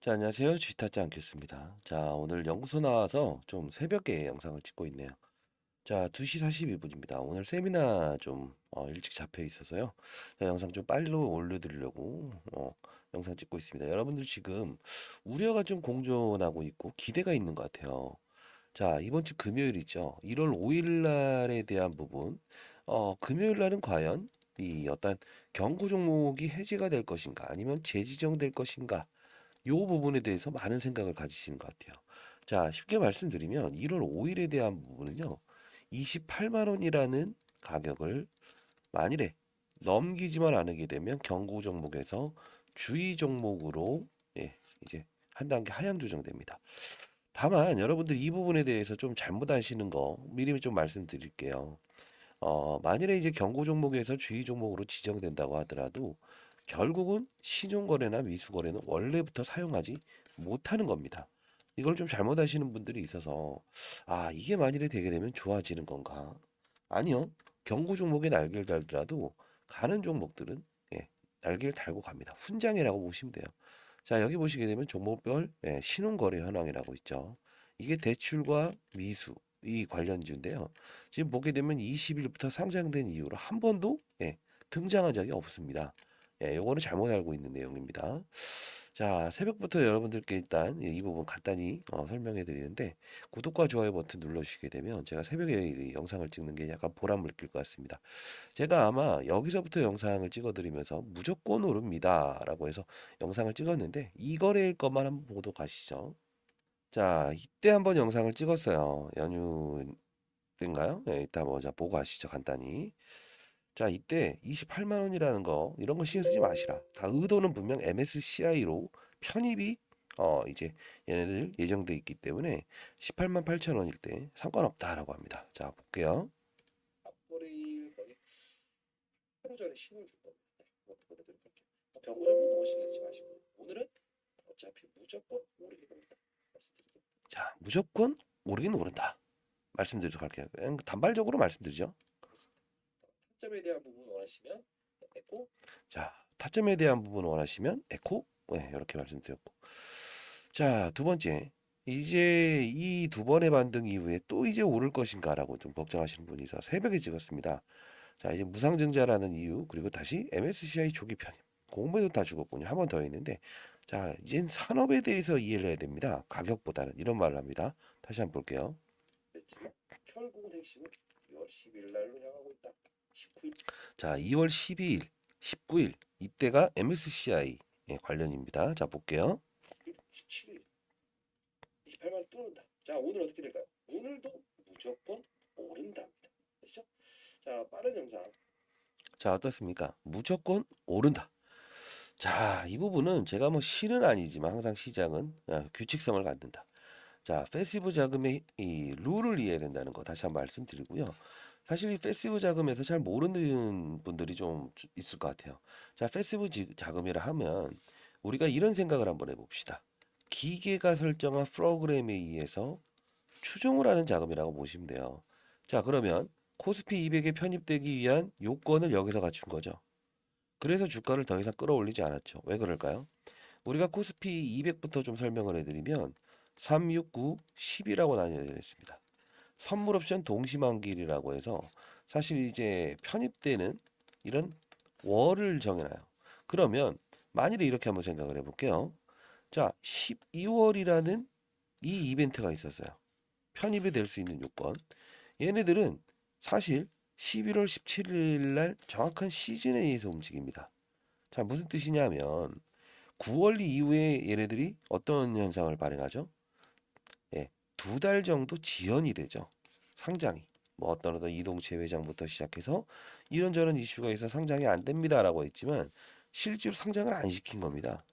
자, 안녕하세요. 쥐타짜 않겠습니다. 자, 오늘 연구소 나와서 좀 새벽에 영상을 찍고 있네요. 자, 2시 42분입니다. 오늘 세미나 좀 일찍 잡혀 있어서요. 자, 영상 좀 빨리 올려드리려고 영상 찍고 있습니다. 여러분들 지금 우려가 좀 공존하고 있고 기대가 있는 것 같아요. 자, 이번 주 금요일이죠. 1월 5일 날에 대한 부분. 금요일 날은 과연 이 어떤 경고 종목이 해제가 될 것인가 아니면 재지정될 것인가 요 부분에 대해서 많은 생각을 가지시는 것 같아요. 자, 쉽게 말씀드리면 1월 5일에 대한 부분은요. 28만 원이라는 가격을 만일에 넘기지만 않게 되면 경고 종목에서 주의 종목으로 이제 한 단계 하향 조정됩니다. 다만 여러분들 이 부분에 대해서 좀 잘못 아시는 거 미리 좀 말씀드릴게요. 만일에 이제 경고 종목에서 주의 종목으로 지정된다고 하더라도 결국은 신용거래나 미수거래는 원래부터 사용하지 못하는 겁니다. 이걸 좀 잘못 아시는 분들이 있어서 아, 이게 만일에 되게 되면 좋아지는 건가? 아니요. 경고 종목에 날개를 달더라도 가는 종목들은 날개를 달고 갑니다. 훈장이라고 보시면 돼요. 자, 여기 보시게 되면 종목별 신용거래 현황이라고 있죠. 이게 대출과 미수 이 관련주인데요. 지금 보게 되면 20일부터 상장된 이후로 한 번도 등장한 적이 없습니다. 요거는 잘못 알고 있는 내용입니다. 자, 새벽부터 여러분들께 일단 이 부분 간단히 설명해 드리는데 구독과 좋아요 버튼 눌러주시게 되면 제가 새벽에 이 영상을 찍는 게 약간 보람을 느낄 것 같습니다. 제가 아마 여기서부터 영상을 찍어드리면서 무조건 오릅니다 라고 해서 영상을 찍었는데 이 거래일 것만 한번 보도 가시죠. 자, 이때 한번 영상을 찍었어요. 연휴 때인가요? 네, 이따 한번 자 보고 가시죠. 간단히. 자, 이때 28만 원이라는 거 이런 거 신경 쓰지 마시라. 다 의도는 분명 MSCI로 편입이 이제 얘네들 예정돼 있기 때문에 18만 8천 원일 때 상관없다라고 합니다. 자, 볼게요. 앞거래일 거의 하루 전에 신호를 준 겁니다. 뭐 보내드릴게요. 경고정보 너무 신경 쓰지 마시고 오늘은 어차피 무조건 오르게 됩니다. 말씀드릴게요. 자, 무조건 오르긴 오른다. 말씀드리도록 할게요. 그냥 단발적으로 말씀드리죠. 타점에 대한 부분 원하시면 에코. 자, 타점에 대한 부분 원하시면 에코. 네, 이렇게 말씀드렸고. 자, 두 번째. 이제 이 두 번의 반등 이후에 또 이제 오를 것인가라고 좀 걱정하시는 분이 있어서 새벽에 찍었습니다. 자, 이제 무상증자라는 이유 그리고 다시 MSCI 조기 편입. 공부에도 다 죽었군요. 한 번 더 있는데 자, 이젠 산업에 대해서 이해를 해야 됩니다. 가격보다는 이런 말을 합니다. 다시 한번 볼게요. 결국은 핵심은 2월 10일 날로 향하고 있다. 19일. 자, 2월 12일, 19일 이때가 MSCI 관련입니다. 자, 볼게요. 17일, 28만 원 뚫는다. 자, 오늘 어떻게 될까요? 오늘도 무조건 오른답니다. 됐죠? 자, 빠른 영상. 자, 어떻습니까? 무조건 오른다. 자, 이 부분은 제가 뭐 실은 아니지만 항상 시장은 규칙성을 갖는다. 자, 패시브 자금의 이 룰을 이해해야 된다는 거 다시 한번 말씀드리고요. 사실 이 패시브 자금에서 잘 모르는 분들이 좀 있을 것 같아요. 자, 패시브 자금이라 하면 우리가 이런 생각을 한번 해봅시다. 기계가 설정한 프로그램에 의해서 추종을 하는 자금이라고 보시면 돼요. 자, 그러면 코스피 200에 편입되기 위한 요건을 여기서 갖춘 거죠. 그래서 주가를 더 이상 끌어올리지 않았죠. 왜 그럴까요? 우리가 코스피 200부터 좀 설명을 해드리면 3, 6, 9, 10이라고 나뉘어져 있습니다. 선물 옵션 동시만기일이라고 해서 사실 이제 편입되는 이런 월을 정해놔요. 그러면 만일에 이렇게 한번 생각을 해볼게요. 자, 12월이라는 이 이벤트가 있었어요. 편입이 될 수 있는 요건. 얘네들은 사실 11월 17일 날 정확한 시즌에 의해서 움직입니다. 자, 무슨 뜻이냐면 9월 이후에 얘네들이 어떤 현상을 발행하죠? 예, 2달 정도 지연이 되죠. 상장이. 뭐 어떤 이동채 회장부터 시작해서 이런저런 이슈가 있어 상장이 안 됩니다라고 했지만 실제로 상장을 안 시킨 겁니다.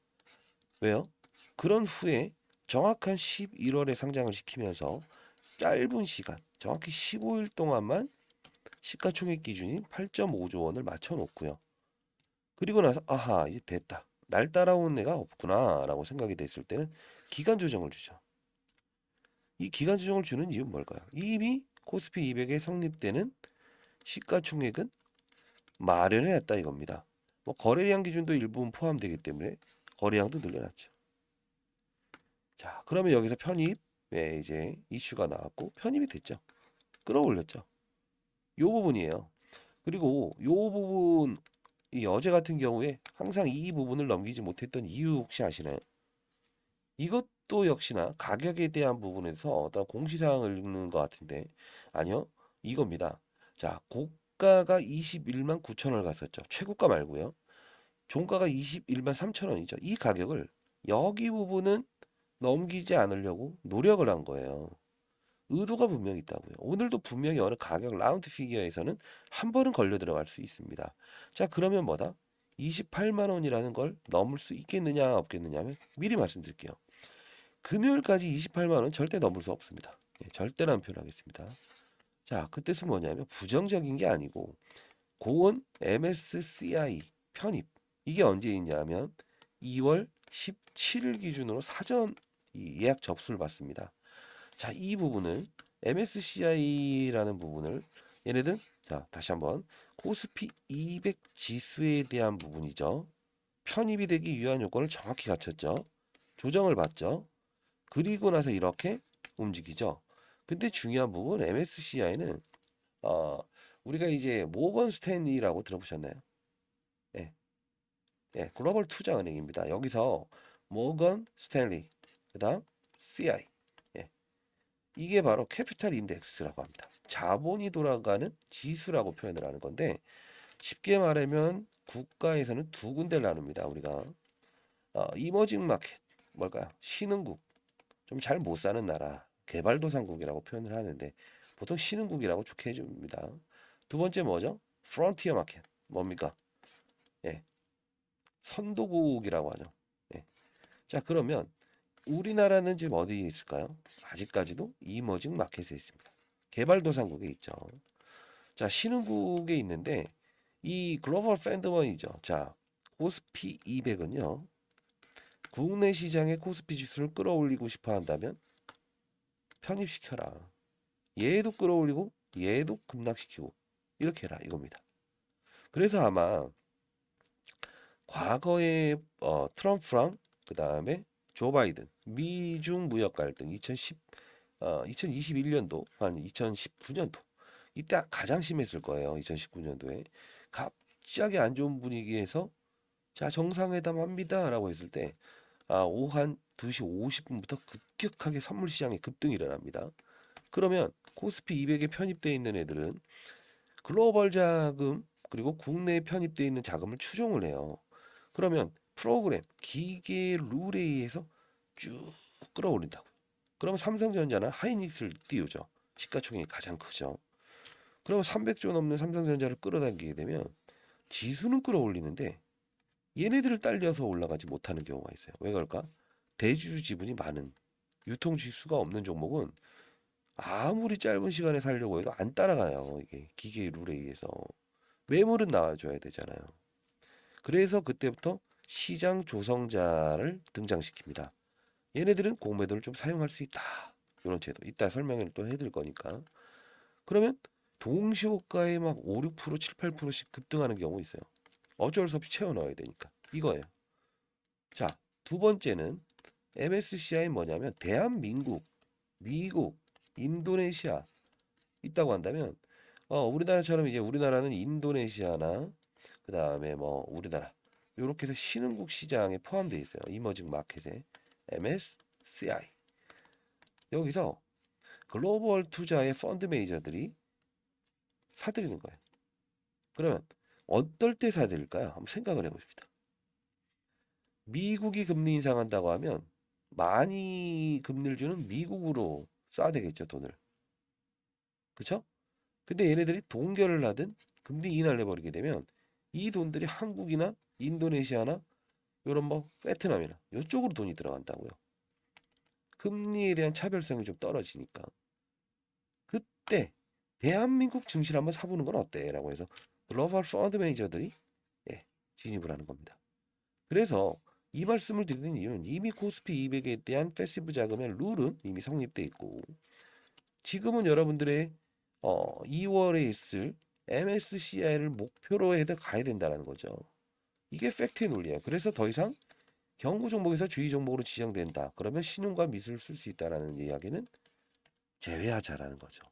왜요? 그런 후에 정확한 11월에 상장을 시키면서 짧은 시간, 정확히 15일 동안만 시가총액 기준인 8.5조 원을 맞춰 놓고요. 그리고 나서 아하, 이제 됐다. 날 따라온 애가 없구나라고 생각이 됐을 때는 기간 조정을 주죠. 이 기간 조정을 주는 이유는 뭘까요? 이미 코스피 200에 성립되는 시가총액은 마련해놨다 이겁니다. 뭐 거래량 기준도 일부분 포함되기 때문에 거래량도 늘려놨죠. 자, 그러면 여기서 편입에 이제 이슈가 나왔고 편입이 됐죠. 끌어올렸죠. 요 부분이에요. 그리고 요 부분 이 어제 같은 경우에 항상 이 부분을 넘기지 못했던 이유 혹시 아시나요? 이것도 역시나 가격에 대한 부분에서 어떤 공시사항을 읽는 것 같은데 아니요, 이겁니다. 자, 고가가 21만 9천 원을 갔었죠. 최고가 말고요. 종가가 21만 3천 원이죠. 이 가격을 여기 부분은 넘기지 않으려고 노력을 한 거예요. 의도가 분명히 있다고요. 오늘도 분명히 어느 가격 라운드 피겨에서는 한 번은 걸려 들어갈 수 있습니다. 자, 그러면 뭐다? 28만 원이라는 걸 넘을 수 있겠느냐 없겠느냐 하면 미리 말씀드릴게요. 금요일까지 28만 원 절대 넘을 수 없습니다. 예, 절대라는 표현 하겠습니다. 자, 그 뜻은 뭐냐면 부정적인 게 아니고 고온 MSCI 편입 이게 언제 있냐면 2월 17일 기준으로 사전 예약 접수를 받습니다. 자, 이 부분을 MSCI라는 부분을 얘네들 자, 다시 한번 코스피 200 지수에 대한 부분이죠. 편입이 되기 위한 요건을 정확히 갖췄죠. 조정을 받죠. 그리고 나서 이렇게 움직이죠. 근데 중요한 부분 MSCI는 어, 우리가 이제 모건 스탠리라고 들어보셨나요? 예, 예, 글로벌 투자은행입니다. 여기서 모건 스탠리, 그다음 CI, 예, 이게 바로 캐피탈 인덱스라고 합니다. 자본이 돌아가는 지수라고 표현을 하는 건데 쉽게 말하면 국가에서는 두 군데를 나눕니다. 우리가 이머징 마켓 뭘까요? 신흥국, 좀 잘 못 사는 나라, 개발도상국이라고 표현을 하는데 보통 신흥국이라고 좋게 해줍니다. 두 번째 뭐죠? 프론티어 마켓, 뭡니까? 예, 선도국이라고 하죠. 예. 자, 그러면 우리나라는 지금 어디에 있을까요? 아직까지도 이머징 마켓에 있습니다. 개발도상국에 있죠. 자, 신흥국에 있는데 이 글로벌 팬드먼이죠. 자, 코스피 200은요. 국내 시장의 코스피 지수를 끌어올리고 싶어 한다면 편입시켜라. 얘도 끌어올리고 얘도 급락시키고 이렇게 해라 이겁니다. 그래서 아마 과거에 트럼프랑 그 다음에 조 바이든 미중 무역 갈등 2021년도 한 2019년도 이때 가장 심했을 거예요. 2019년도에 갑자기 안 좋은 분위기에서 자 정상회담 합니다라고 했을 때 오후 한 2시 50분부터 급격하게 선물 시장에 급등이 일어납니다. 그러면 코스피 200에 편입되어 있는 애들은 글로벌 자금 그리고 국내에 편입되어 있는 자금을 추종을 해요. 그러면 프로그램 기계 룰에 의해서 쭉 끌어올린다고. 그러면 삼성전자나 하이닉스를 띄우죠. 시가총액이 가장 크죠. 그러면 300조 넘는 삼성전자를 끌어당기게 되면 지수는 끌어올리는데 얘네들을 딸려서 올라가지 못하는 경우가 있어요. 왜 그럴까? 대주주 지분이 많은 유통 지수가 없는 종목은 아무리 짧은 시간에 살려고 해도 안 따라가요. 이게 기계의 룰에 의해서. 매물은 나와줘야 되잖아요. 그래서 그때부터 시장 조성자를 등장시킵니다. 얘네들은 공매도를 좀 사용할 수 있다. 이런 제도. 이따 설명을 또 해드릴 거니까. 그러면 동시호가에 막 5, 6%, 7, 8%씩 급등하는 경우 있어요. 어쩔 수 없이 채워 넣어야 되니까. 이거예요. 자, 두 번째는 MSCI 뭐냐면 대한민국, 미국, 인도네시아 있다고 한다면 우리나라처럼 이제 우리나라는 인도네시아나 그 다음에 뭐 우리나라 이렇게 해서 신흥국 시장에 포함되어 있어요. 이머징 마켓에 MSCI 여기서 글로벌 투자의 펀드 매니저들이 사들이는 거예요. 그러면 어떨 때 사들일까요? 한번 생각을 해보십시다. 미국이 금리 인상한다고 하면 많이 금리를 주는 미국으로 쏴야 되겠죠, 돈을. 그쵸? 근데 얘네들이 동결을 하든 금리 인하를 해버리게 되면 이 돈들이 한국이나 인도네시아나 이런 뭐 베트남이나 이쪽으로 돈이 들어간다고요. 금리에 대한 차별성이 좀 떨어지니까. 그때 대한민국 증시를 한번 사보는 건 어때? 라고 해서 글로벌 펀드 매니저들이 예, 진입을 하는 겁니다. 그래서 이 말씀을 드리는 이유는 이미 코스피 200에 대한 패시브 자금의 룰은 이미 성립돼 있고 지금은 여러분들의 2월에 있을 MSCI를 목표로 해서 가야 된다는 거죠. 이게 팩트의 논리예요. 그래서 더 이상 경고 종목에서 주의 종목으로 지정된다. 그러면 신용과 미술을 쓸 수 있다라는 이야기는 제외하자라는 거죠.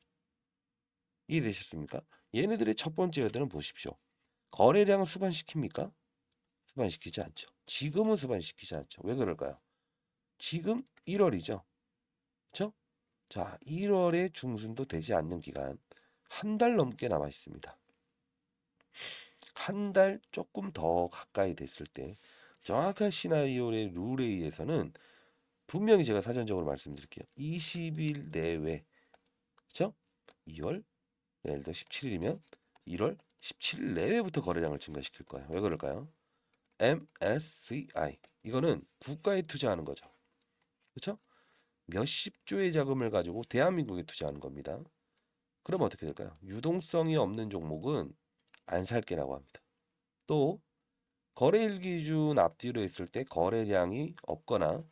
이해되셨습니까? 얘네들의 첫 번째 여드는 보십시오. 거래량을 수반시킵니까? 수반시키지 않죠. 지금은 수반시키지 않죠. 왜 그럴까요? 지금 1월이죠. 그렇죠? 자, 1월에 중순도 되지 않는 기간 한 달 넘게 남아 있습니다. 한 달 조금 더 가까이 됐을 때 정확한 시나리오의 룰에 의해서는 분명히 제가 사전적으로 말씀드릴게요. 20일 내외, 그렇죠? 2월, 예를 들어 17일이면 1월 17일 내외부터 거래량을 증가시킬 거예요. 왜 그럴까요? MSCI 이거는 국가에 투자하는 거죠. 그렇죠? 몇십 조의 자금을 가지고 대한민국에 투자하는 겁니다. 그럼 어떻게 될까요? 유동성이 없는 종목은 안 살게라고 합니다. 또 거래일 기준 앞뒤로 했을 때 거래량이 없거나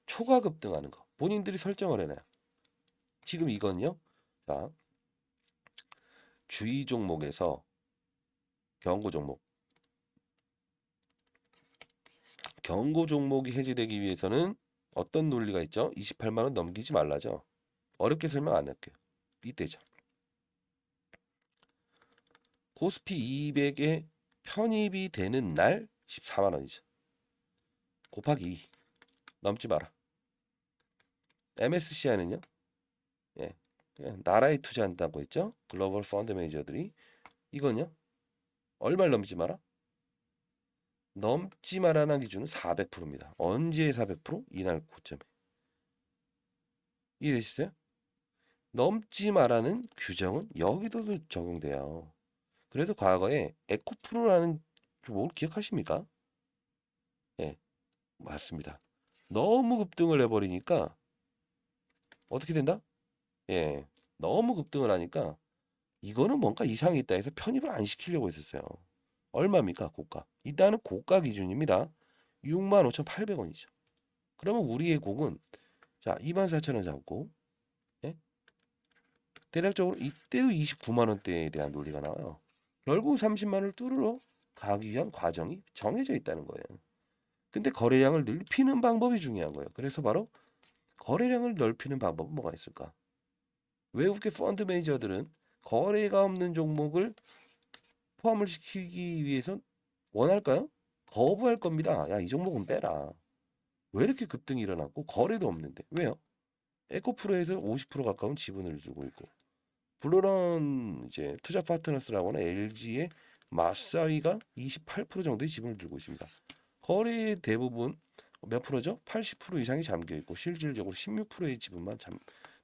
초과 급등하는 거 본인들이 설정을 해놔요. 지금 이건요. 자, 주의 종목에서 경고 종목. 경고 종목이 해제되기 위해서는 어떤 논리가 있죠? 28만 원 넘기지 말라죠. 어렵게 설명 안 할게요. 이때죠. 코스피 200에 편입이 되는 날 14만 원이죠. 곱하기 2. 넘지 마라. MSCI는요? 예. 그냥 나라에 투자한다고 했죠? 글로벌 펀드 매니저들이. 이건요? 얼마를 넘지 마라? 넘지 마라는 기준은 400%입니다. 언제 400%? 이날 고점에. 이해되시어요? 넘지 마라는 규정은 여기도 적용돼요. 그래서 과거에 에코프로라는 뭘 기억하십니까? 예, 맞습니다. 너무 급등을 해버리니까 어떻게 된다? 예, 너무 급등을 하니까 이거는 뭔가 이상이 있다 해서 편입을 안 시키려고 했었어요. 얼마입니까? 고가. 일단은 고가 기준입니다. 65,800원이죠. 그러면 우리의 곡은 자 24,000원 잡고 예? 대략적으로 이때의 29만 원대에 대한 논리가 나와요. 결국 30만 원을 뚫으러 가기 위한 과정이 정해져 있다는 거예요. 근데 거래량을 넓히는 방법이 중요한 거예요. 그래서 바로 거래량을 넓히는 방법은 뭐가 있을까? 외국계 펀드 매니저들은 거래가 없는 종목을 포함을 시키기 위해서 원할까요? 거부할 겁니다. 야, 이 종목은 빼라. 왜 이렇게 급등이 일어났고 거래도 없는데 왜요? 에코프로에서 50% 가까운 지분을 들고 있고 블루런 이제 투자 파트너스라고는 LG의 마사위가 28% 정도의 지분을 들고 있습니다. 거래 대부분 몇 프로죠? 80% 이상이 잠겨 있고 실질적으로 16%의 지분만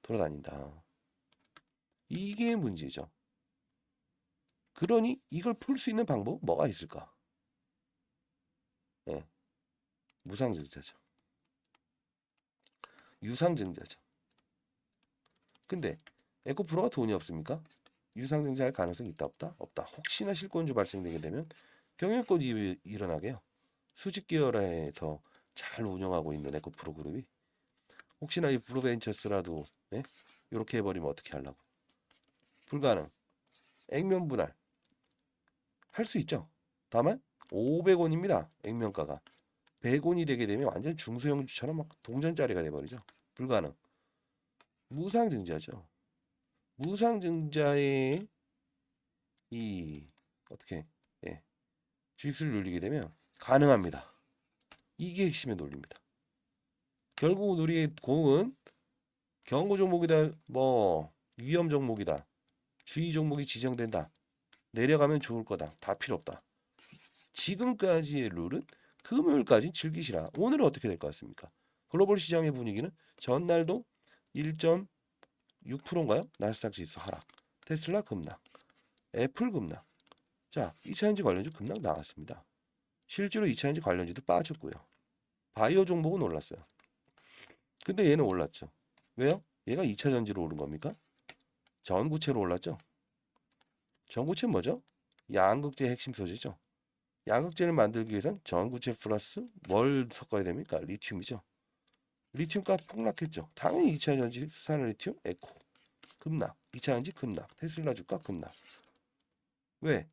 돌아다닌다. 이게 문제죠. 그러니 이걸 풀 수 있는 방법 뭐가 있을까? 예, 무상증자죠. 유상증자죠. 근데 에코프로가 돈이 없습니까? 유상증자할 가능성이 있다 없다? 없다. 혹시나 실권주 발생되게 되면 경영권이 일어나게요. 수직 계열에서 잘 운영하고 있는 에코프로 그룹이 혹시나 이 브루벤처스라도 예? 이렇게 해버리면 어떻게 하려고? 불가능. 액면 분할 할 수 있죠. 다만 500원입니다. 액면가가 100원이 되게 되면 완전 중소형주처럼 막 동전짜리가 돼버리죠. 불가능. 무상증자죠. 무상증자의 이 어떻게 예, 주식수를 눌리게 되면 가능합니다. 이게 핵심의 논리입니다. 결국 우리의 공은 경고 종목이다, 뭐 위험 종목이다, 주의 종목이 지정된다, 내려가면 좋을 거다, 다 필요 없다. 지금까지의 룰은 금요일까지 즐기시라. 오늘은 어떻게 될 것 같습니까? 글로벌 시장의 분위기는 전날도 1.6%인가요? 나스닥 지수 하락, 테슬라 급락, 애플 급락. 자, 2차전지 관련주 급락 나왔습니다. 실제로 2차전지 관련주도 빠졌고요. 바이오 종목은 올랐어요. 근데 얘는 올랐죠. 왜요? 얘가 2차전지로 오른 겁니까? 전구체로 올랐죠. 전구체는 뭐죠? 양극재 핵심 소재죠. 양극재를 만들기 위해선 전구체 플러스 뭘 섞어야 됩니까? 리튬이죠. 리튬 값 폭락했죠. 당연히 2차전지 수산화 리튬 에코 급락, 2차전지 급락, 테슬라 주가 급락. 왜?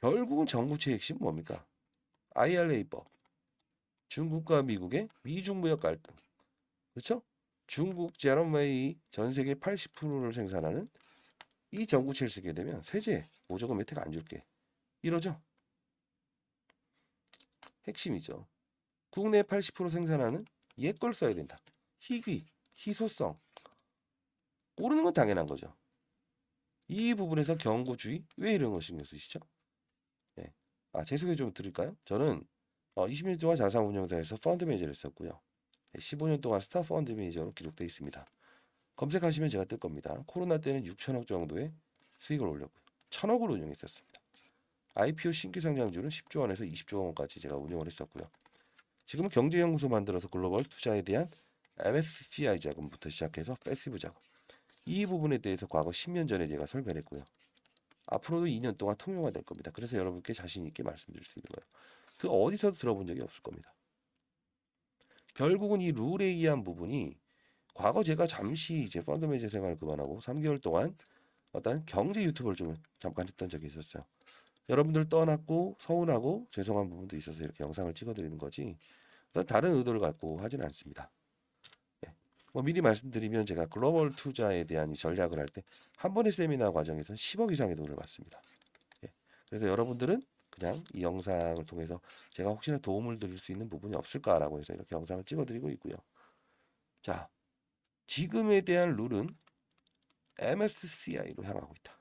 결국은 전구체 핵심 뭡니까? IRA법. 중국과 미국의 미중 무역 갈등. 그렇죠? 중국 제롬웨이 전 세계 80%를 생산하는 이 전구체를 쓰게 되면 세제, 보조금 혜택 안 줄게. 이러죠? 핵심이죠. 국내 80% 생산하는 얘 걸 써야 된다. 희귀, 희소성. 모르는 건 당연한 거죠. 이 부분에서 경고주의. 왜 이런 거 신경 쓰시죠? 네. 제 소개 좀 드릴까요? 저는 20년 동안 자산운용사에서 펀드 매니저를 했었고요. 15년 동안 스타 펀드 매니저로 기록되어 있습니다. 검색하시면 제가 뜰 겁니다. 코로나 때는 6천억 정도의 수익을 올렸고요. 1,000억을 운용했었습니다. IPO 신규 상장주는 10조 원에서 20조 원까지 제가 운용을 했었고요. 지금은 경제연구소 만들어서 글로벌 투자에 대한 MSCI 자금부터 시작해서 패시브 자금. 이 부분에 대해서 과거 10년 전에 제가 설명을 했고요. 앞으로도 2년 동안 통용화될 겁니다. 그래서 여러분께 자신 있게 말씀드릴 수 있는 거예요. 그 어디서도 들어본 적이 없을 겁니다. 결국은 이 룰에 의한 부분이 과거 제가 잠시 이제 펀드 매니저 생활을 그만하고 3개월 동안 어떤 경제 유튜브를 좀 잠깐 했던 적이 있었어요. 여러분들 떠났고 서운하고 죄송한 부분도 있어서 이렇게 영상을 찍어드리는 거지 어떤 다른 의도를 갖고 하지는 않습니다. 예. 미리 말씀드리면 제가 글로벌 투자에 대한 이 전략을 할 때 한 번의 세미나 과정에서 10억 이상의 돈을 받습니다. 예. 그래서 여러분들은 그냥 이 영상을 통해서 제가 혹시나 도움을 드릴 수 있는 부분이 없을까라고 해서 이렇게 영상을 찍어드리고 있고요. 자, 지금에 대한 룰은 MSCI로 향하고 있다.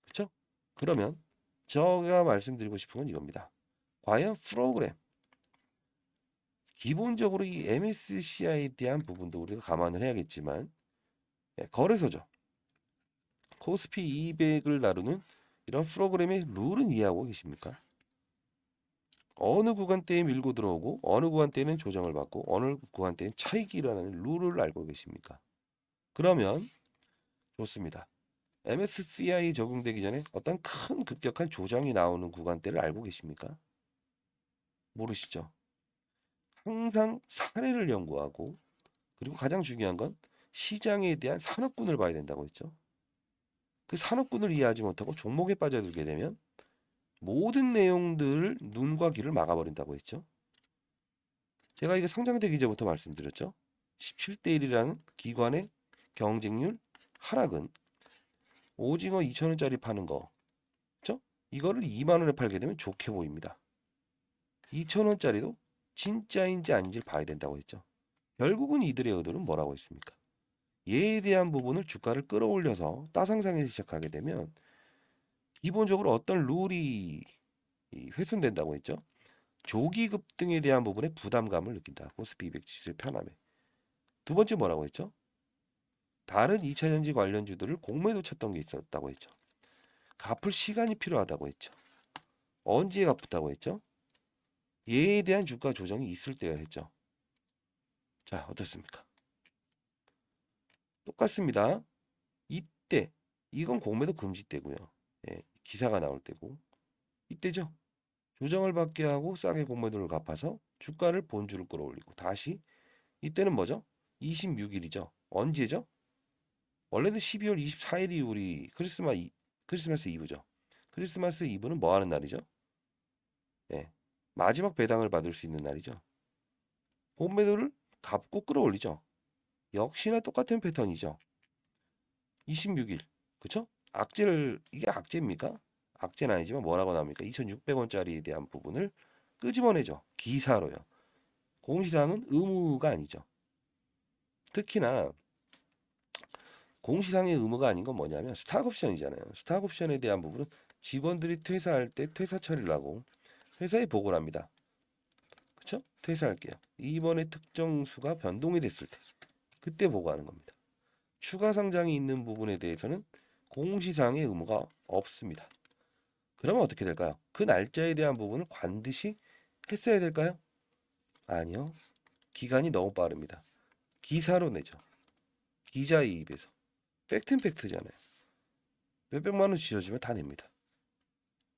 그렇죠? 그러면 제가 말씀드리고 싶은 건 이겁니다. 과연 프로그램 기본적으로 이 MSCI에 대한 부분도 우리가 감안을 해야겠지만 거래소죠. 코스피 200을 다루는 이런 프로그램의 룰은 이해하고 계십니까? 어느 구간대에 밀고 들어오고 어느 구간대에는 조정을 받고 어느 구간대에는 차익이 일어나는 룰을 알고 계십니까? 그러면 좋습니다. MSCI 적용되기 전에 어떤 큰 급격한 조정이 나오는 구간대를 알고 계십니까? 모르시죠? 항상 사례를 연구하고 그리고 가장 중요한 건 시장에 대한 산업군을 봐야 된다고 했죠. 그 산업군을 이해하지 못하고 종목에 빠져들게 되면 모든 내용들을 눈과 귀를 막아버린다고 했죠. 제가 이거 상장되기 전부터 말씀드렸죠. 17대 1이라는 기관의 경쟁률 하락은 오징어 2,000원짜리 파는 거, 그렇죠? 이거를 2만 원에 팔게 되면 좋게 보입니다. 2,000원짜리도 진짜인지 아닌지를 봐야 된다고 했죠. 결국은 이들의 의도는 뭐라고 했습니까? 얘에 대한 부분을 주가를 끌어올려서 따상상에 시작하게 되면 기본적으로 어떤 룰이 훼손된다고 했죠. 조기 급등에 대한 부분에 부담감을 느낀다. 코스피 200 지수의 편함에. 두 번째 뭐라고 했죠? 다른 2차전지 관련주들을 공매도 쳤던 게 있었다고 했죠. 갚을 시간이 필요하다고 했죠. 언제 갚았다고 했죠? 얘에 대한 주가 조정이 있을 때야 했죠. 자, 어떻습니까? 똑같습니다. 이때 이건 공매도 금지 때고요. 예, 기사가 나올 때고 이때죠. 조정을 받게 하고 싸게 공매도를 갚아서 주가를 본주를 끌어올리고 다시 이때는 뭐죠? 26일이죠. 언제죠? 원래는 12월 24일이 우리 크리스마스 이브죠. 크리스마스 이브는 뭐 하는 날이죠? 예. 마지막 배당을 받을 수 있는 날이죠. 공매도를 갚고 끌어올리죠. 역시나 똑같은 패턴이죠. 26일. 그쵸? 이게 악재입니까? 악재는 아니지만 뭐라고 나옵니까? 2,600원짜리에 대한 부분을 끄집어내죠. 기사로요. 공시상은 의무가 아니죠. 특히나 공시상의 의무가 아닌 건 뭐냐면 스탁옵션이잖아요. 스탁옵션에 대한 부분은 직원들이 퇴사할 때 퇴사 처리를 하고 회사에 보고를 합니다. 그쵸? 퇴사할게요. 이번에 특정 수가 변동이 됐을 때 그때 보고하는 겁니다. 추가 상장이 있는 부분에 대해서는 공시상의 의무가 없습니다. 그러면 어떻게 될까요? 그 날짜에 대한 부분을 반드시 했어야 될까요? 아니요. 기간이 너무 빠릅니다. 기사로 내죠. 기자의 입에서. 팩트는 팩트잖아요. 몇백만 원 지어주면 다 냅니다.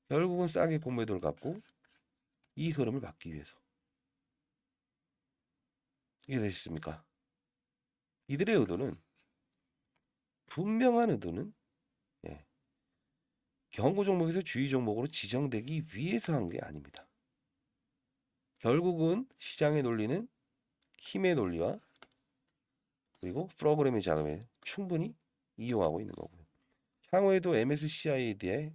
결국은 싸게 공매도를 갚고 이 흐름을 막기 위해서. 이게 되셨습니까? 이들의 의도는 분명한 의도는 예, 경고 종목에서 주의 종목으로 지정되기 위해서 한 게 아닙니다. 결국은 시장의 논리는 힘의 논리와 그리고 프로그래밍 자금에 충분히 이용하고 있는 거고요. 향후에도 MSCI에 대해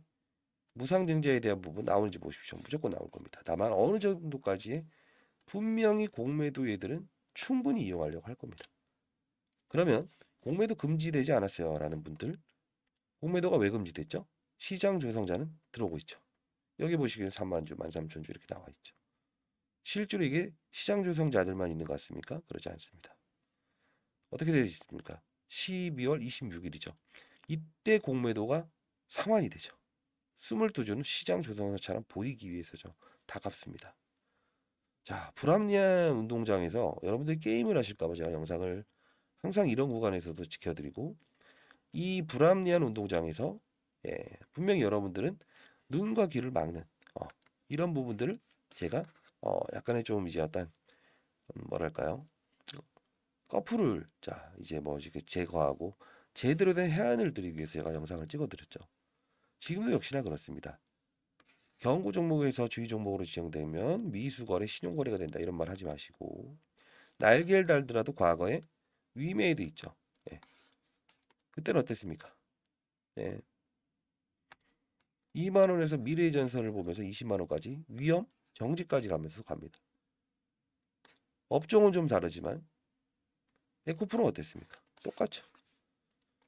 무상증자에 대한 부분 나오는지 보십시오. 무조건 나올 겁니다. 다만 어느 정도까지의 분명히 공매도애들은 충분히 이용하려고 할 겁니다. 그러면 공매도 금지되지 않았어요 라는 분들, 공매도가 왜 금지됐죠? 시장 조성자는 들어오고 있죠. 여기 보시기에 3만 주, 13,000주 이렇게 나와 있죠. 실제로 이게 시장 조성자들만 있는 것 같습니까? 그렇지 않습니다. 어떻게 되어 있습니까? 12월 26일이죠. 이때 공매도가 상환이 되죠. 22주는 시장 조성자처럼 보이기 위해서죠. 다 갚습니다. 자, 불합리한 운동장에서 여러분들이 게임을 하실까봐 제가 영상을 항상 이런 구간에서도 지켜드리고, 이 불합리한 운동장에서 분명히 여러분들은 눈과 귀를 막는 이런 부분들을 제가 약간의 좀 이제 어떤 뭐랄까요, 꺼풀을 자 이제 뭐 이렇게 제거하고 제대로 된 해안을 드리기 위해서 제가 영상을 찍어드렸죠. 지금도 역시나 그렇습니다. 경고 종목에서 주의 종목으로 지정되면 미수거래, 신용거래가 된다 이런 말 하지 마시고, 날개를 달더라도 과거에 위메이드 있죠. 예. 그때는 어땠습니까? 예. 2만 원에서 미래의 전선을 보면서 20만 원까지 위험 정지까지 가면서 갑니다. 업종은 좀 다르지만 에코프로는 어땠습니까? 똑같죠.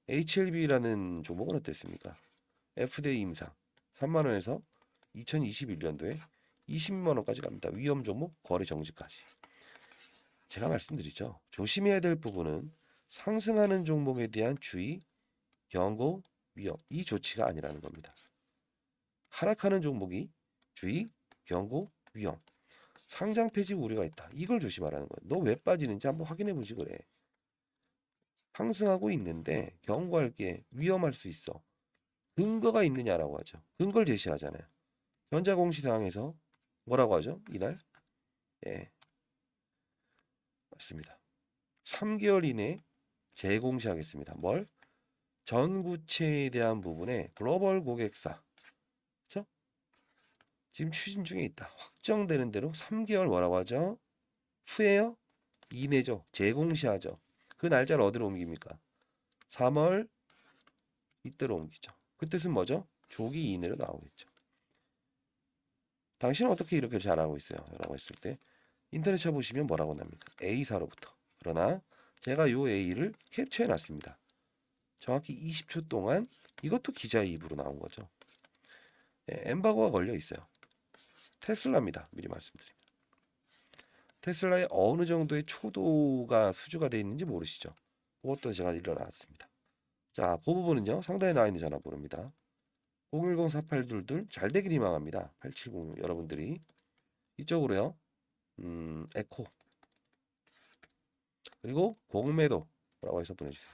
HLB라는 종목은 어땠습니까? FDA 임상 3만 원에서 2021년도에 20만 원까지 갑니다. 위험 종목 거래 정지까지. 제가 말씀드리죠. 조심해야 될 부분은 상승하는 종목에 대한 주의, 경고, 위험 이 조치가 아니라는 겁니다. 하락하는 종목이 주의, 경고, 위험, 상장 폐지 우려가 있다. 이걸 조심하라는 거예요. 너 왜 빠지는지 한번 확인해 보지 그래. 상승하고 있는데 경고할 게 위험할 수 있어. 근거가 있느냐라고 하죠. 근거를 제시하잖아요. 전자공시사항에서 뭐라고 하죠? 이날? 예, 맞습니다. 3개월 이내 재공시하겠습니다. 뭘? 전구체에 대한 부분에 글로벌 고객사, 그렇죠? 지금 추진 중에 있다. 확정되는 대로 3개월 뭐라고 하죠? 후에요? 이내죠. 재공시하죠. 그 날짜를 어디로 옮깁니까? 3월 이때로 옮기죠. 그 뜻은 뭐죠? 조기 이내로 나오겠죠. 당신은 어떻게 이렇게 잘하고 있어요? 라고 했을 때 인터넷 쳐보시면 뭐라고 납니까? A사로부터. 그러나 제가 요 A를 캡처해 놨습니다. 정확히 20초 동안 이것도 기자의 입으로 나온 거죠. 엠바고가 걸려 있어요. 테슬라입니다. 미리 말씀드립니다. 테슬라의 어느 정도의 초도가 수주가 되어 있는지 모르시죠? 그것도 제가 일러놨습니다. 자, 그 부분은요. 상단에 나와 있는 전화번호입니다. 010-4822 잘 되길 희망합니다. 870 여러분들이 이쪽으로요. 에코 그리고 공매도라고 해서 보내주세요.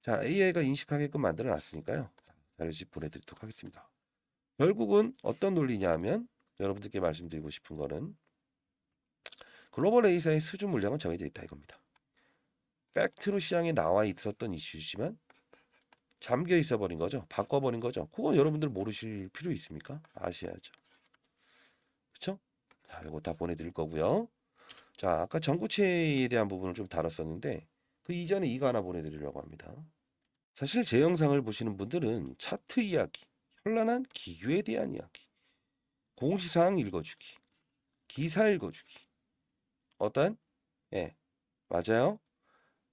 자, AI가 인식하게끔 만들어 놨으니까요. 자료집 보내드리도록 하겠습니다. 결국은 어떤 논리냐 하면 여러분들께 말씀드리고 싶은 거는 글로벌 A사의 수주 물량은 정해져 있다 이겁니다. 팩트로 시장에 나와 있었던 이슈지만 잠겨 있어 버린 거죠. 바꿔버린 거죠. 그건 여러분들 모르실 필요 있습니까? 아셔야죠. 그쵸? 자, 이거 다 보내드릴 거고요. 자, 아까 전구체에 대한 부분을 좀 다뤘었는데 그 이전에 이거 하나 보내드리려고 합니다. 사실 제 영상을 보시는 분들은 차트 이야기, 현란한 기교에 대한 이야기, 공시사항 읽어주기, 기사 읽어주기, 어떤 맞아요.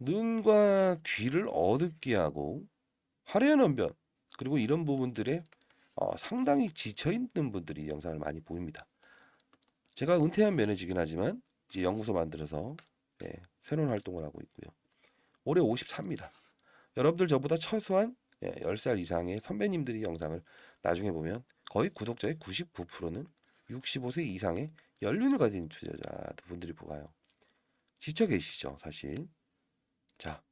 눈과 귀를 어둡게 하고 화려한 언변 그리고 이런 부분들에 상당히 지쳐 있는 분들이 영상을 많이 보입니다. 제가 은퇴한 면허지긴 하지만 이제 연구소 만들어서 새로운 활동을 하고 있고요. 올해 54입니다. 여러분들 저보다 최소한 10살 이상의 선배님들이 영상을 나중에 보면 거의 구독자의 99%는 65세 이상의 연륜을 가진 투자자분들이 보아요. 지쳐 계시죠, 사실. 자,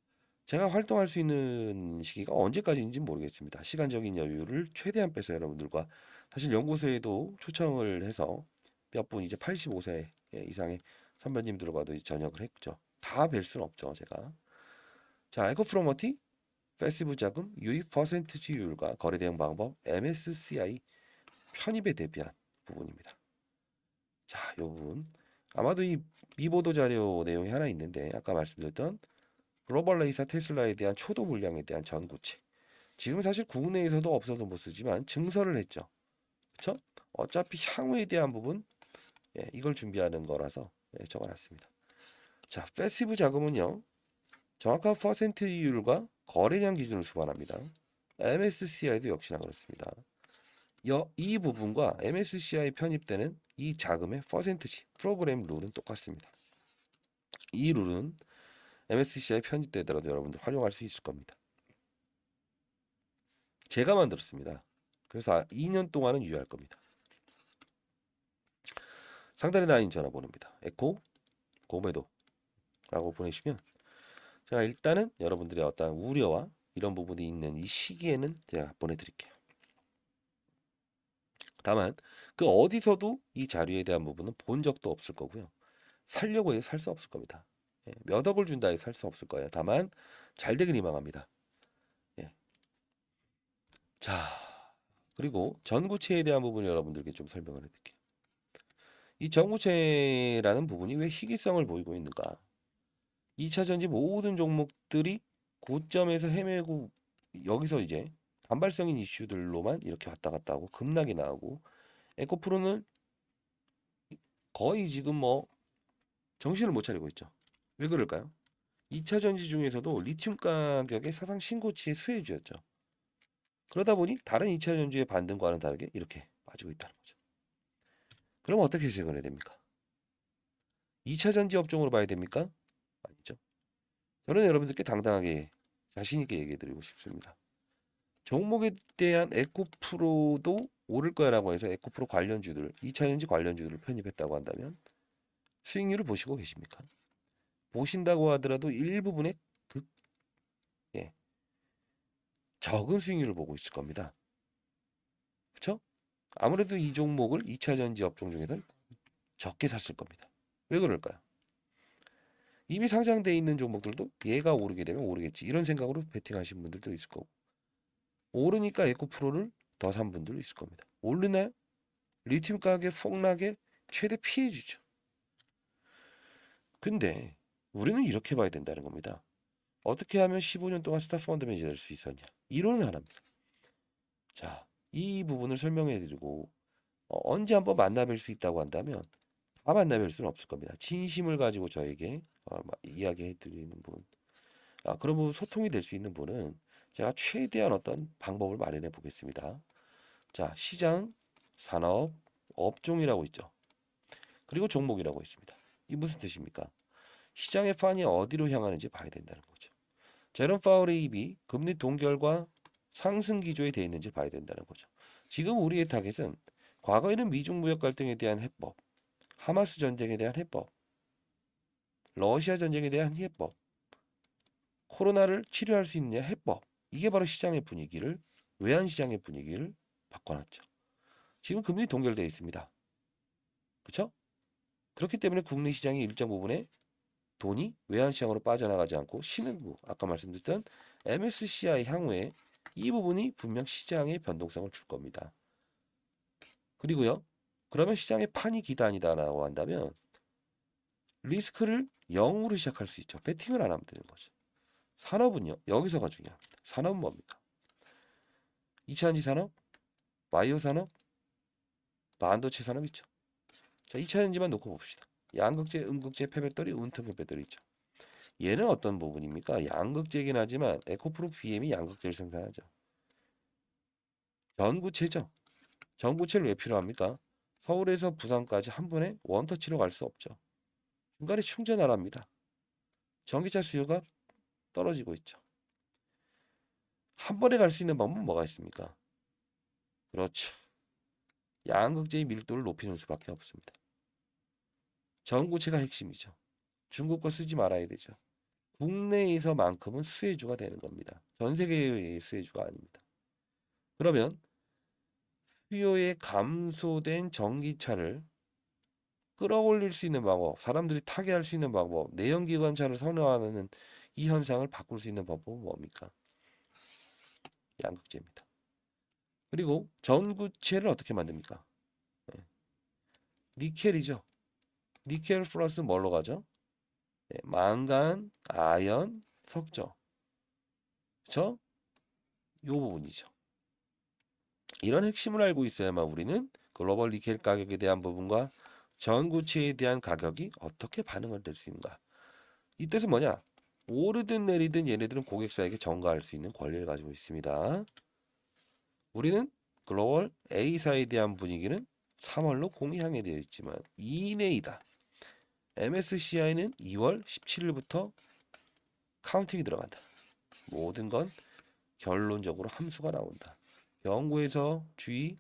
제가 활동할 수 있는 시기가 언제까지인지 모르겠습니다. 시간적인 여유를 최대한 빼서 여러분들과 사실 연구소에도 초청을 해서 몇 분 이제 85세 이상의 선배님들과도 전역을 했죠. 다 뵐 수는 없죠, 제가. 자, 에코프로머티 패시브 자금 유입 퍼센트지율과 거래 대응 방법 MSCI 편입에 대비한 부분입니다. 자, 이 부분. 아마도 이 미보도 자료 내용이 하나 있는데 아까 말씀드렸던 글로벌레이사 테슬라에 대한 초도 물량에 대한 전구체. 지금 사실 국내에서도 없어서 못 쓰지만 증설을 했죠. 그렇죠? 어차피 향후에 대한 부분 이걸 준비하는 거라서 적어놨습니다. 자, 패시브 자금은요. 정확한 퍼센트이율과 거래량 기준을 수반합니다. MSCI도 역시나 그렇습니다. 이 부분과 MSCI 편입되는 이 자금의 퍼센트지 프로그램 룰은 똑같습니다. 이 룰은 MSCI 편입되더라도 여러분들 활용할 수 있을 겁니다. 제가 만들었습니다. 그래서 2년 동안은 유효할 겁니다. 상단에 나와 있는 전화번호입니다. 에코 고매도라고 보내시면 자, 일단은 여러분들의 어떤 우려와 이런 부분이 있는 이 시기에는 제가 보내드릴게요. 다만 그 어디서도 이 자료에 대한 부분은 본 적도 없을 거고요. 살려고 해서 살 수 없을 겁니다. 몇 억을 준다 해서 살 수 없을 거예요. 다만 잘 되길 희망합니다. 예. 자, 그리고 전구체에 대한 부분 여러분들께 좀 설명을 해드릴게요. 이 전구체라는 부분이 왜 희귀성을 보이고 있는가? 2차 전지 모든 종목들이 고점에서 헤매고 여기서 이제 단발성인 이슈들로만 이렇게 왔다 갔다 하고 급락이 나오고 에코프로는 거의 지금 뭐 정신을 못 차리고 있죠. 왜 그럴까요? 2차 전지 중에서도 리튬 가격의 사상 신고치의 수혜주였죠. 그러다 보니 다른 2차 전지의 반등과는 다르게 이렇게 빠지고 있다는 거죠. 그럼 어떻게 해석을 해야 됩니까? 2차 전지 업종으로 봐야 됩니까? 아니죠. 저는 여러분들께 당당하게 자신 있게 얘기해 드리고 싶습니다. 종목에 대한 에코프로도 오를 거라고 해서 에코프로 관련주들, 2차 전지 관련주들을 편입했다고 한다면 수익률을 보시고 계십니까? 보신다고 하더라도 일부분의 극 예, 적은 수익률을 보고 있을 겁니다. 그렇죠? 아무래도 이 종목을 2차 전지 업종 중에서는 적게 샀을 겁니다. 왜 그럴까요? 이미 상장돼 있는 종목들도 얘가 오르게 되면 오르겠지 이런 생각으로 베팅하신 분들도 있을 거고 오르니까 에코프로를 더 산 분들도 있을 겁니다. 오르나요? 리튬 가격 폭락에 최대 피해주죠. 근데 우리는 이렇게 봐야 된다는 겁니다. 어떻게 하면 15년 동안 스타 펀드 매니저 될 수 있었냐? 이론은 하나입니다. 자, 이 부분을 설명해 드리고 언제 한번 만나뵐 수 있다고 한다면 다 만나뵐 수는 없을 겁니다. 진심을 가지고 저에게 이야기해 드리는 분, 그런 부분 소통이 될 수 있는 분은 제가 최대한 어떤 방법을 마련해 보겠습니다. 자, 시장, 산업, 업종이라고 있죠. 그리고 종목이라고 있습니다. 이 무슨 뜻입니까? 시장의 판이 어디로 향하는지 봐야 된다는 거죠. 제롬 파월의 입이 금리 동결과 상승 기조에 되어 있는지 봐야 된다는 거죠. 지금 우리의 타겟은 과거에는 미중 무역 갈등에 대한 해법, 하마스 전쟁에 대한 해법, 러시아 전쟁에 대한 해법, 코로나를 치료할 수 있느냐 해법. 이게 바로 시장의 분위기를 외환 시장의 분위기를 바꿔놨죠. 지금 금리 동결되어 있습니다. 그렇죠? 그렇기 때문에 국내 시장의 일정 부분에 돈이 외환 시장으로 빠져나가지 않고 신흥국 아까 말씀드렸던 MSCI 향후에 이 부분이 분명 시장의 변동성을 줄 겁니다. 그리고요. 그러면 시장의 판이 기단이다라고 한다면 리스크를 0으로 시작할 수 있죠. 베팅을 안 하면 되는 거죠. 산업은요. 여기서가 중요합니다. 산업은 뭡니까? 2차전지 산업, 바이오 산업, 반도체 산업 있죠. 자, 2차전지만 놓고 봅시다. 양극재, 음극재, 폐배터리, 운통형 배터리 있죠. 얘는 어떤 부분입니까? 양극재이긴 하지만 에코프로 BM이 양극재를 생산하죠. 전구체죠. 전구체를 왜 필요합니까? 서울에서 부산까지 한 번에 원터치로 갈 수 없죠. 중간에 충전하랍니다. 전기차 수요가 떨어지고 있죠. 한 번에 갈 수 있는 방법은 뭐가 있습니까? 그렇죠. 양극재의 밀도를 높이는 수밖에 없습니다. 전구체가 핵심이죠. 중국 거 쓰지 말아야 되죠. 국내에서만큼은 수혜주가 되는 겁니다. 전 세계의 수혜주가 아닙니다. 그러면 수요에 감소된 전기차를 끌어올릴 수 있는 방법, 사람들이 타게 할 수 있는 방법, 내연기관차를 선호하는 이 현상을 바꿀 수 있는 방법은 뭡니까? 양극재입니다. 그리고 전구체를 어떻게 만듭니까? 네. 니켈이죠. 니켈 플러스 뭘로 가죠? 네, 망간, 아연, 석조. 그쵸? 요 부분이죠. 이런 핵심을 알고 있어야만 우리는 글로벌 니켈 가격에 대한 부분과 전구체에 대한 가격이 어떻게 반응을 낼 수 있는가. 이 뜻은 뭐냐? 오르든 내리든 얘네들은 고객사에게 전가할 수 있는 권리를 가지고 있습니다. 우리는 글로벌 A사에 대한 분위기는 3월로 공향해 되어 있지만 이내이다. MSCI는 2월 17일부터 카운팅이 들어간다. 모든 건 결론적으로 함수가 나온다. 연구에서 주의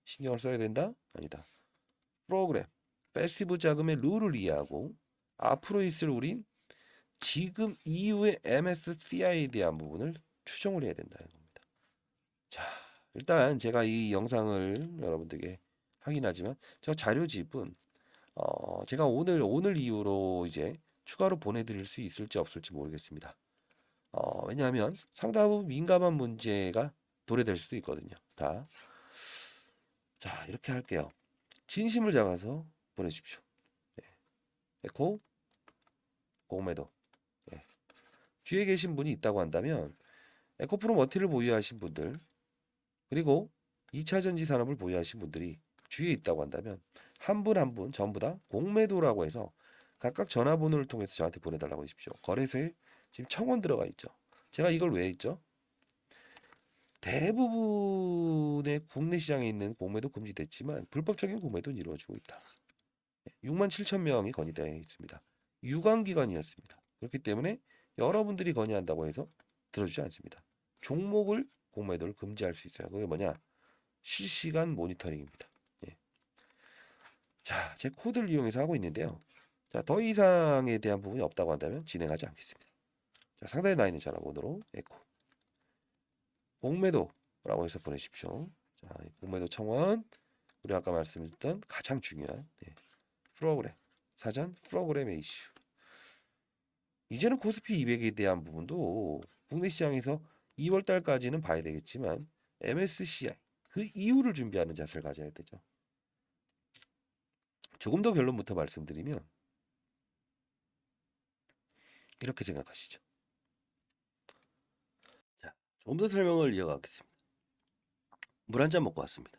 신경을 써야 된다? 아니다. 프로그램, 패시브 자금의 룰을 이해하고 앞으로 있을 우린 지금 이후의 MSCI에 대한 부분을 추정을 해야 된다는 겁니다. 자, 일단 제가 이 영상을 여러분들에게 확인하지만 저 자료집은 제가 오늘 이후로 이제 추가로 보내드릴 수 있을지 없을지 모르겠습니다. 왜냐하면 상당히 민감한 문제가 도래될 수도 있거든요. 자, 이렇게 할게요. 진심을 잡아서 보내주십시오. 네. 에코 공매도. 네. 주위에 계신 분이 있다고 한다면 에코프로 머티를 보유하신 분들 그리고 2차 전지 산업을 보유하신 분들이 주위에 있다고 한다면 한 분 한 분 전부 다 공매도라고 해서 각각 전화번호를 통해서 저한테 보내달라고 하십시오. 거래소에 지금 청원 들어가 있죠. 제가 이걸 왜 했죠? 대부분의 국내 시장에 있는 공매도 금지됐지만 불법적인 공매도는 이루어지고 있다. 6만 7천 명이 건의되어 있습니다. 유관기관이었습니다. 그렇기 때문에 여러분들이 건의한다고 해서 들어주지 않습니다. 종목을 공매도를 금지할 수 있어요. 그게 뭐냐? 실시간 모니터링입니다. 예. 자, 제 코드를 이용해서 하고 있는데요. 자, 더 이상에 대한 부분이 없다고 한다면 진행하지 않겠습니다. 자, 상단에 나 있는 전화번호로 에코 공매도라고 해서 보내십시오. 자, 공매도 청원 우리 아까 말씀드렸던 가장 중요한 프로그램 사전 프로그램의 이슈. 이제는 코스피 200에 대한 부분도 국내 시장에서 2월 달까지는 봐야 되겠지만 MSCI 그 이후를 준비하는 자세를 가져야 되죠. 조금 더 결론부터 말씀드리면 이렇게 생각하시죠. 자, 좀 더 설명을 이어가겠습니다. 물 한 잔 먹고 왔습니다.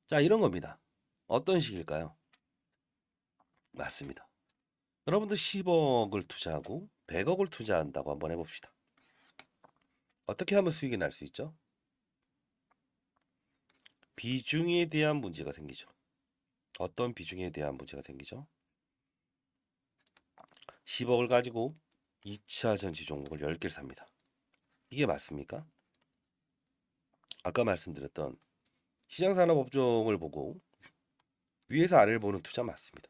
자, 이런 겁니다. 어떤 식일까요? 맞습니다. 여러분들 10억을 투자하고 100억을 투자한다고 한번 해봅시다. 어떻게 하면 수익이 날 수 있죠? 비중에 대한 문제가 생기죠. 어떤 비중에 대한 문제가 생기죠? 10억을 가지고 2차 전지 종목을 10개를 삽니다. 이게 맞습니까? 아까 말씀드렸던 시장산업업종을 보고 위에서 아래를 보는 투자 맞습니다.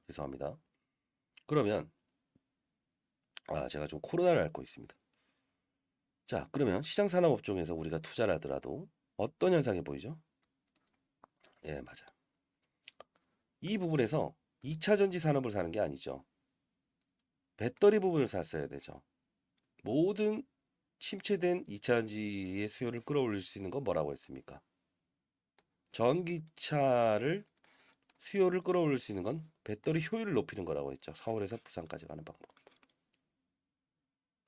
죄송합니다. 그러면 제가 좀 코로나를 앓고 있습니다. 자, 그러면 시장산업업종에서 우리가 투자를 하더라도 어떤 현상이 보이죠? 예, 맞아요. 이 부분에서 2차 전지 산업을 사는 게 아니죠. 배터리 부분을 샀어야 되죠. 모든 침체된 2차 전지의 수요를 끌어올릴 수 있는 건 뭐라고 했습니까? 전기차를 수요를 끌어올릴 수 있는 건 배터리 효율을 높이는 거라고 했죠. 서울에서 부산까지 가는 방법.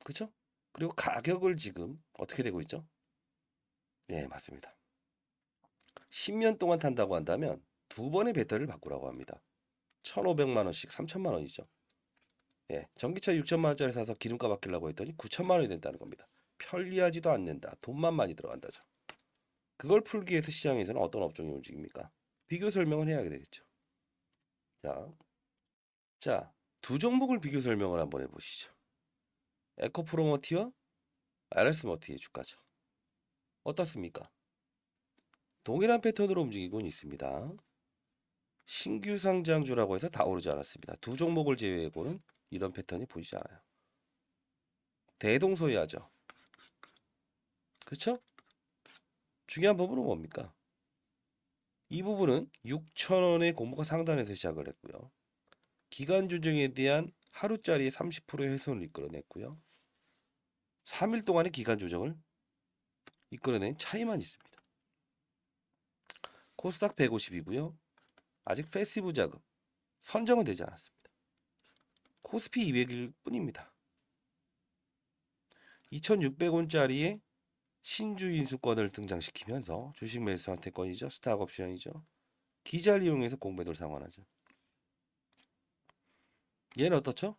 그렇죠? 그리고 가격을 지금 어떻게 되고 있죠? 네, 맞습니다. 10년 동안 탄다고 한다면 두 번의 배터리를 바꾸라고 합니다. 1,500만 원씩 3천만 원이죠. 예, 전기차 6천만 원짜리 사서 기름값 아끼려고 했더니 9천만 원이 된다는 겁니다. 편리하지도 않는다. 돈만 많이 들어간다죠. 그걸 풀기 위해서 시장에서는 어떤 업종이 움직입니까? 비교 설명을 해야 되겠죠. 자, 두 종목을 비교 설명을 한번 해보시죠. 에코프로머티와 RS머티의 주가죠. 어떻습니까? 동일한 패턴으로 움직이고 있습니다. 신규 상장주라고 해서 다 오르지 않았습니다. 두 종목을 제외하고는 이런 패턴이 보이지 않아요. 대동소이하죠. 그렇죠? 중요한 부분은 뭡니까? 이 부분은 6,000원의 공모가 상단에서 시작을 했고요. 기간 조정에 대한 하루짜리 30%의 훼손을 이끌어냈고요. 3일 동안의 기간 조정을 이끌어낸 차이만 있습니다. 코스닥 150이고요. 아직 패시브 자금 선정은 되지 않았습니다. 코스피 200일 뿐입니다. 2,600원짜리의 신주 인수권을 등장시키면서 주식 매수 선택권이죠. 스탁 옵션이죠. 기자를 이용해서 공매도를 상환하죠. 얘는 어떻죠?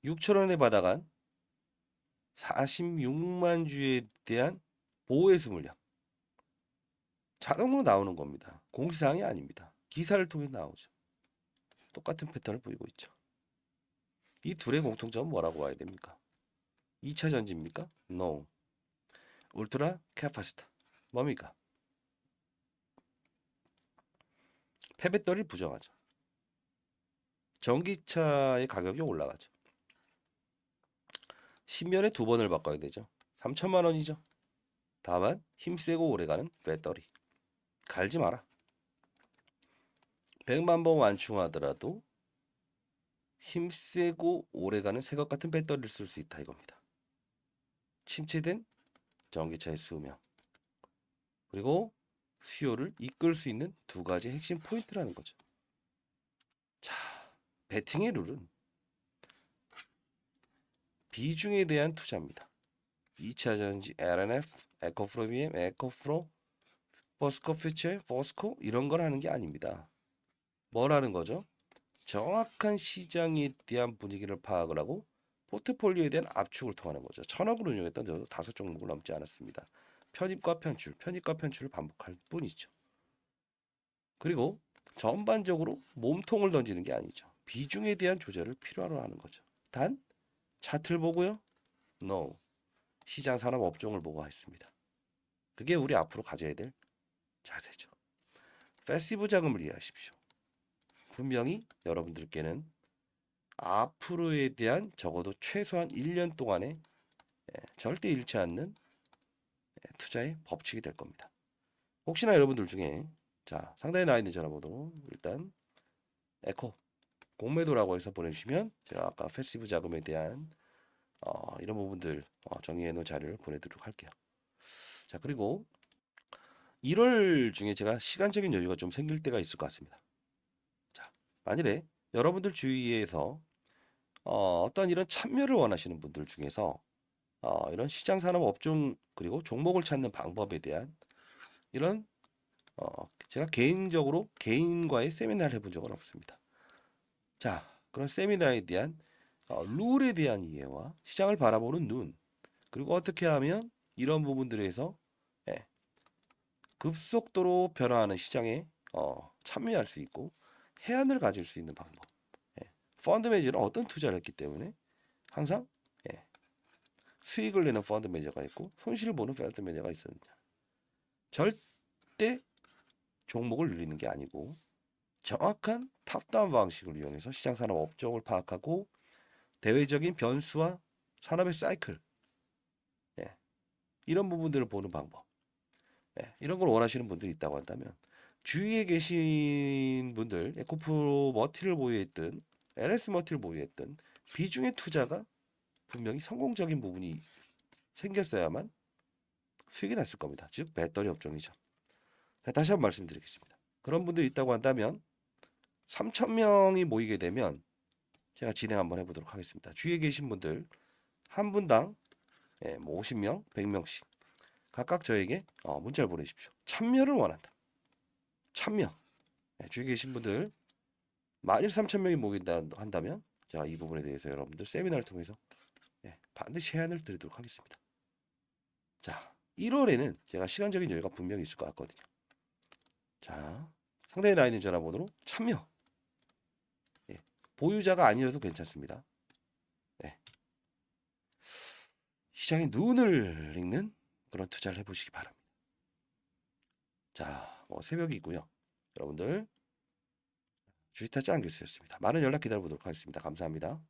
6,000원에 받아간 46만 주에 대한 보호해수 물량 자동으로 나오는 겁니다. 공시사항이 아닙니다. 기사를 통해 나오죠. 똑같은 패턴을 보이고 있죠. 이 둘의 공통점은 뭐라고 봐야 됩니까? 2차 전지입니까? No. 울트라 캐파시터 뭡니까? 폐배터리를 부정하죠. 전기차의 가격이 올라가죠. 10년에 2번을 바꿔야 되죠. 3천만 원이죠. 다만 힘세고 오래가는 배터리 갈지 마라. 100만 번 완충하더라도 힘세고 오래가는 새것 같은 배터리를 쓸 수 있다 이겁니다. 침체된 전기차의 수명 그리고 수요를 이끌 수 있는 두 가지 핵심 포인트라는 거죠. 자, 베팅의 룰은 비중에 대한 투자입니다. 2차 전지 LNF, 에코프로비엠, 에코프로, 포스코 퓨처, 포스코 이런 걸 하는 게 아닙니다. 뭘 하는 거죠? 정확한 시장에 대한 분위기를 파악을 하고 포트폴리오에 대한 압축을 통하는 거죠. 1,000억을 운용했던 저도 5종목을 넘지 않았습니다. 편입과 편출, 편입과 편출을 반복할 뿐이죠. 그리고 전반적으로 몸통을 던지는 게 아니죠. 비중에 대한 조절을 필요로 하는 거죠. 단 차트를 보고요? No. 시장 산업 업종을 보고 했습니다. 그게 우리 앞으로 가져야 될 자세죠. 패시브 자금을 이해하십시오. 분명히 여러분들께는 앞으로에 대한 적어도 최소한 1년 동안의 절대 잃지 않는 투자의 법칙이 될 겁니다. 혹시나 여러분들 중에 자 상단에 나와 있는 전화번호로 일단 에코 공매도라고 해서 보내주시면 제가 아까 패시브 자금에 대한 이런 부분들 정리해 놓은 자료를 보내드리도록 할게요. 자 그리고 1월 중에 제가 시간적인 여유가 좀 생길 때가 있을 것 같습니다. 자 만일에 여러분들 주위에서 어떤 이런 참여를 원하시는 분들 중에서 이런 시장 산업 업종 그리고 종목을 찾는 방법에 대한 이런 제가 개인적으로 개인과의 세미나를 해본 적은 없습니다. 자 그런 세미나에 대한 룰에 대한 이해와 시장을 바라보는 눈 그리고 어떻게 하면 이런 부분들에서 예, 급속도로 변화하는 시장에 참여할 수 있고 해안을 가질 수 있는 방법. 예, 펀드 매니저는 어떤 투자를 했기 때문에 항상 예, 수익을 내는 펀드 매니저가 있고 손실을 보는 펀드 매니저가 있었느냐. 절대 종목을 누리는 게 아니고 정확한 탑다운 방식을 이용해서 시장 산업 업종을 파악하고 대외적인 변수와 산업의 사이클 예, 이런 부분들을 보는 방법 이런 걸 원하시는 분들이 있다고 한다면 주위에 계신 분들 에코프로 머티를 보유했든 LS 머티를 보유했든 비중의 투자가 분명히 성공적인 부분이 생겼어야만 수익이 났을 겁니다. 즉 배터리 업종이죠. 자, 다시 한번 말씀드리겠습니다. 그런 분들이 있다고 한다면 3,000명이 모이게 되면 제가 진행 한번 해보도록 하겠습니다. 주위에 계신 분들 한 분당 뭐 50명, 100명씩 각각 저에게 문자를 보내십시오. 참여를 원한다. 참여. 주위에 계신 분들 만일 3,000명이 모인다 한다면 제가 이 부분에 대해서 여러분들 세미나를 통해서 반드시 해안을 드리도록 하겠습니다. 자, 1월에는 제가 시간적인 여유가 분명히 있을 것 같거든요. 자, 상단에 나와 있는 전화번호로 참여. 보유자가 아니어도 괜찮습니다. 시장의 눈을 읽는 그런 투자를 해보시기 바랍니다. 자, 뭐 새벽이고요. 여러분들 주식 타짜 안교수였습니다. 많은 연락 기다려보도록 하겠습니다. 감사합니다.